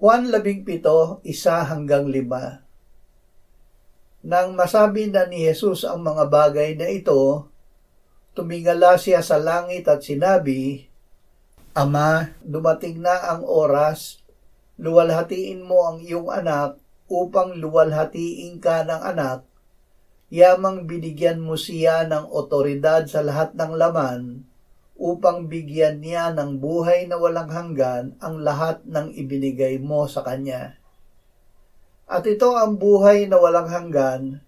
Juan 17:1-5. Nang masabi na ni Jesus ang mga bagay na ito, tumingala siya sa langit at sinabi, Ama, dumating na ang oras, luwalhatiin mo ang iyong anak upang luwalhatiin ka ng anak, yamang binigyan mo siya ng otoridad sa lahat ng laman, upang bigyan niya ng buhay na walang hanggan ang lahat ng ibinigay mo sa kanya. At ito ang buhay na walang hanggan,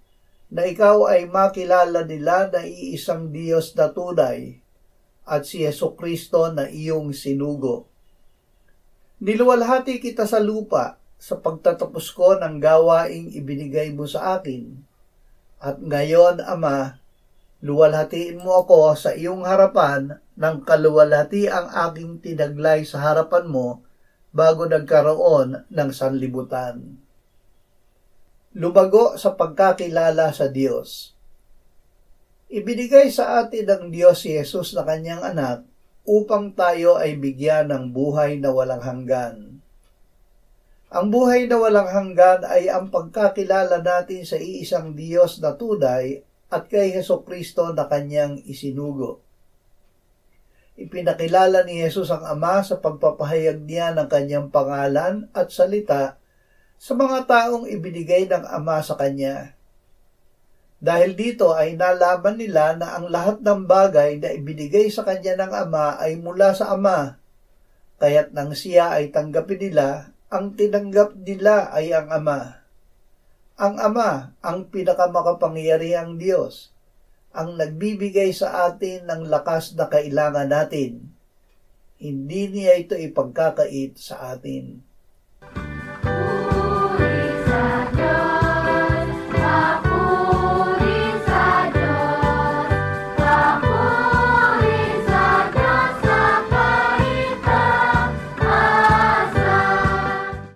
na ikaw ay makilala nila na iisang Diyos na tunay, at si Jesucristo na iyong sinugo. Niluwalhati kita sa lupa sa pagtatapos ko ng gawaing ibinigay mo sa akin. At ngayon, Ama, luwalhatiin mo ako sa iyong harapan ng kaluwalhati ang aking tinaglay sa harapan mo bago nagkaroon ng sanlibutan. Lumago sa pagkakilala sa Diyos. Ibinigay sa atin ng Diyos si Jesus na kanyang anak upang tayo ay bigyan ng buhay na walang hanggan. Ang buhay na walang hanggan ay ang pagkakilala natin sa iisang Diyos na tunay at kay Jesucristo na kanyang isinugo. Ipinakilala ni Jesus ang Ama sa pagpapahayag niya ng kanyang pangalan at salita sa mga taong ibinigay ng Ama sa kanya. Dahil dito ay nalaman nila na ang lahat ng bagay na ibinigay sa kanya ng Ama ay mula sa Ama, kaya't nang siya ay tanggapin nila, ang tinanggap nila ay ang Ama. Ang Ama, ang pinakamakapangyarihang Diyos, ang nagbibigay sa atin ng lakas na kailangan natin. Hindi niya ito ipagkakait sa atin.